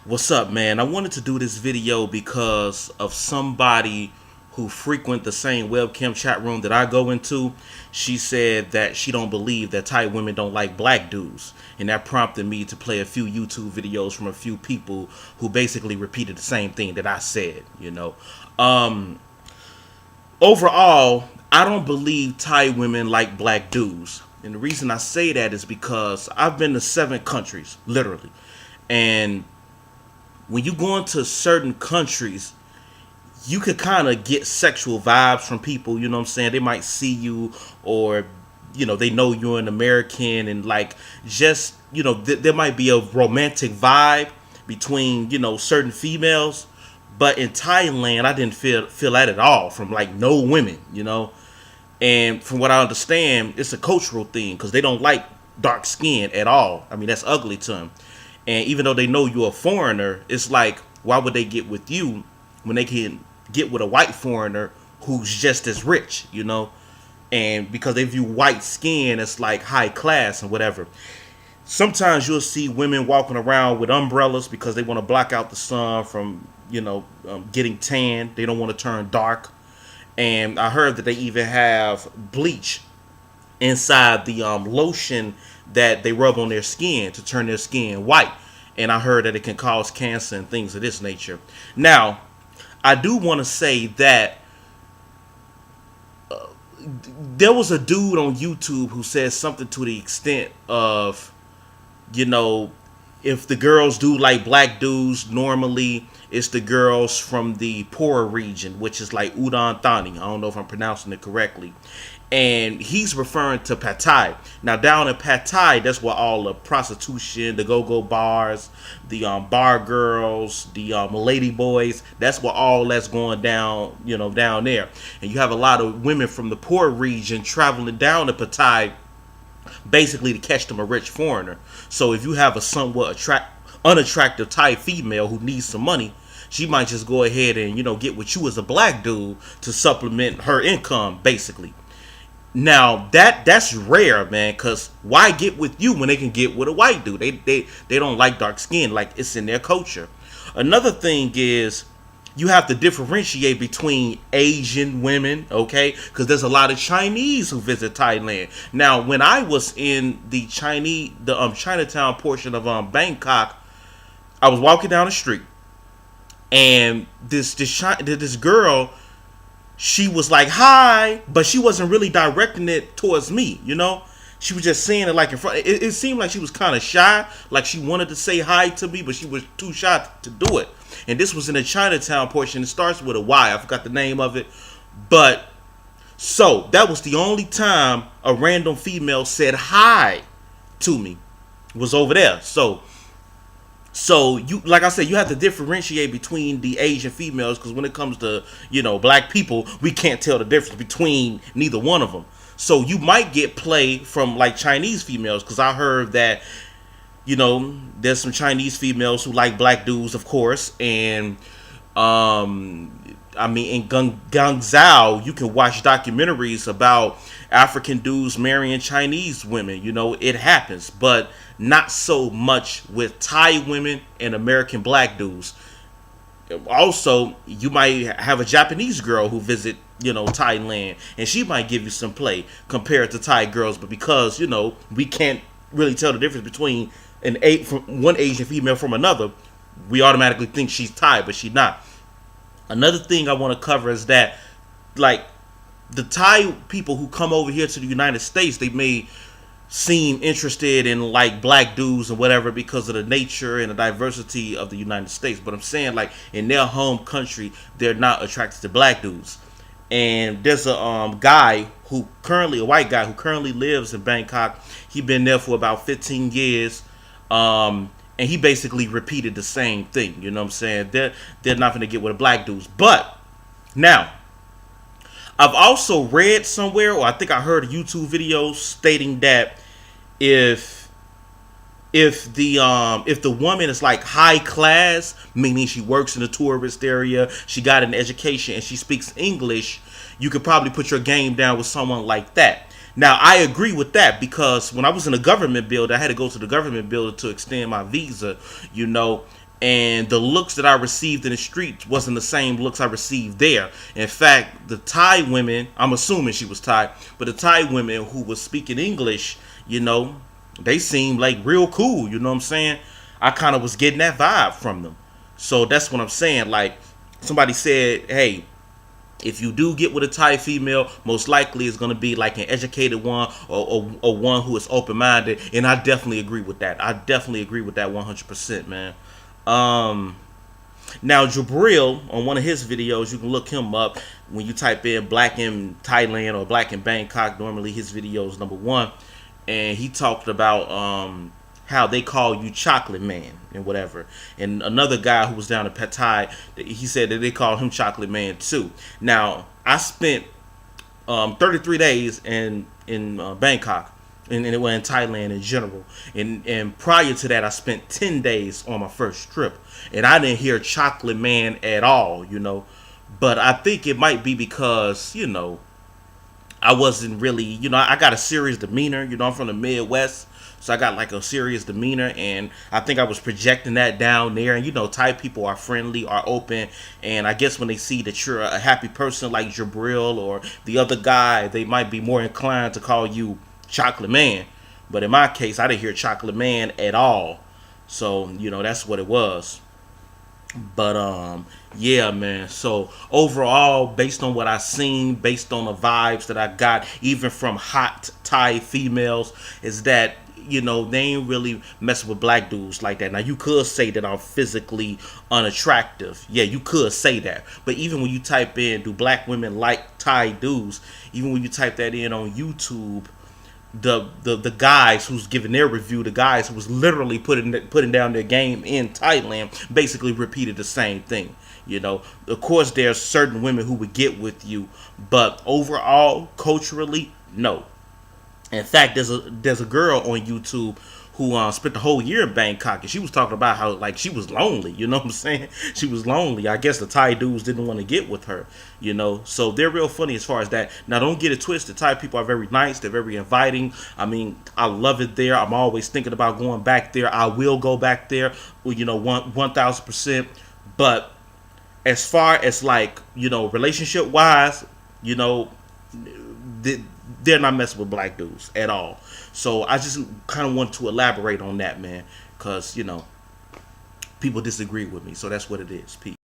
What's up, man? I wanted to do this video because of somebody who frequent the same webcam chat room that I go into. She said that she don't believe that Thai women don't like black dudes, and that prompted me to play a few YouTube videos from a few people who basically repeated the same thing that I said. Overall, I don't believe Thai women like black dudes, and the reason I say that is because I've been to 7 countries, literally, and when you go into certain countries, you could kind of get sexual vibes from people, you know what I'm saying? They might see you, or, they know you're an American, and there might be a romantic vibe between, certain females. But in Thailand, I didn't feel that at all from no women, And from what I understand, it's a cultural thing because they don't like dark skin at all. I mean, that's ugly to them. And even though they know you're a foreigner, it's like, why would they get with you when they can get with a white foreigner who's just as rich, And because they view white skin as like high class and whatever. Sometimes you'll see women walking around with umbrellas because they want to block out the sun from, getting tan. They don't want to turn dark. And I heard that they even have bleach inside the lotion that they rub on their skin to turn their skin white. And I heard that it can cause cancer and things of this nature. Now, I do want to say that there was a dude on YouTube who said something to the extent of, if the girls do like black dudes, normally it's the girls from the poorer region, which is like Udon Thani. I don't know if I'm pronouncing it correctly. And he's referring to Pattaya. Now, down in Pattaya, that's where all the prostitution, the GoGo bars, the bar girls, the lady boys, that's where all that's going down, down there. And you have a lot of women from the poor region traveling down to Pattaya basically to catch them a rich foreigner. So if you have a somewhat unattractive Thai female who needs some money, she might just go ahead and, get with you as a black dude to supplement her income, basically. Now, that's rare, man, because why get with you when they can get with a white dude? They don't like dark skin, like it's in their culture. Another thing is you have to differentiate between Asian women, okay? Because there's a lot of Chinese who visit Thailand. Now, when I was in the Chinatown portion of Bangkok, I was walking down the street, and this girl, she was like, hi, but she wasn't really directing it towards me, She was just saying it like in front. It seemed like she was kind of shy, like she wanted to say hi to me, but she was too shy to do it. And this was in the Chinatown portion. It starts with a Y. I forgot the name of it. But, so, that was the only time a random female said hi to me. Was over there. So you, like I said, you have to differentiate between the Asian females, because when it comes to, black people, we can't tell the difference between neither one of them. So you might get play from like Chinese females, because I heard that, there's some Chinese females who like black dudes, of course, and in Guangzhou, you can watch documentaries about African dudes marrying Chinese women. It happens, but not so much with Thai women and American black dudes. Also, you might have a Japanese girl who visit, Thailand, and she might give you some play compared to Thai girls, but because, we can't really tell the difference between from one Asian female from another, we automatically think she's Thai, but she's not. Another thing I want to cover is that, like, the Thai people who come over here to the United States, they may seem interested in like black dudes and whatever because of the nature and the diversity of the United States. But I'm saying, like, in their home country, they're not attracted to black dudes. And there's a white guy who currently lives in Bangkok. He's been there for about 15 years. And he basically repeated the same thing. You know what I'm saying? They're not going to get with the black dudes. But now, I've also read somewhere, or I think I heard a YouTube video stating that if the woman is like high class, meaning she works in a tourist area, she got an education, and she speaks English, you could probably put your game down with someone like that. Now, I agree with that, because when I was in a government building, I had to go to the government building to extend my visa, And the looks that I received in the streets wasn't the same looks I received there. In fact, the Thai women, I'm assuming she was Thai, but the Thai women who was speaking English, you know, they seemed like real cool. You know what I'm saying? I kind of was getting that vibe from them. So that's what I'm saying. Like, somebody said, hey, if you do get with a Thai female, most likely it's going to be like an educated one, or one who is open-minded. And I definitely agree with that. I definitely agree with that 100%, man. Um, Now Jubril, on one of his videos, you can look him up when you type in "black in Thailand" or "black in Bangkok." Normally his video is #1, and he talked about how they call you Chocolate Man and whatever. And another guy who was down in Pattaya, he said that they call him Chocolate Man too. Now I spent 33 days in Bangkok. And it went in Thailand in general. And prior to that, I spent 10 days on my first trip. And I didn't hear Chocolate Man at all, you know. But I think it might be because, you know, I wasn't really, you know, I got a serious demeanor. You know, I'm from the Midwest. So I got like a serious demeanor. And I think I was projecting that down there. And, you know, Thai people are friendly, are open. And I guess when they see that you're a happy person like Jubril or the other guy, they might be more inclined to call you Chocolate Man. But in my case, I didn't hear Chocolate Man at all. So, you know, that's what it was. But yeah, man. So overall, based on what I seen, based on the vibes that I got, even from hot Thai females, is that, you know, they ain't really messing with black dudes like that. Now you could say that I'm physically unattractive. Yeah, you could say that. But even when you type in, do black women like Thai dudes? Even when you type that in on YouTube, the guys who's giving their review, the guys who was literally putting down their game in Thailand, basically repeated the same thing. You know, of course, there's certain women who would get with you, but overall, culturally, no. In fact, there's a girl on YouTube who spent the whole year in Bangkok, and she was talking about how, like, she was lonely. You know what I'm saying? She was lonely. I guess the Thai dudes didn't want to get with her. You know, so they're real funny as far as that. Now, don't get it twisted. Thai people are very nice. They're very inviting. I mean, I love it there. I'm always thinking about going back there. I will go back there. You know, 1,000%. But as far as, like, you know, relationship wise, you know, they're not messing with black dudes at all. So I just kind of want to elaborate on that, man, because, you know, people disagree with me. So that's what it is. Peace.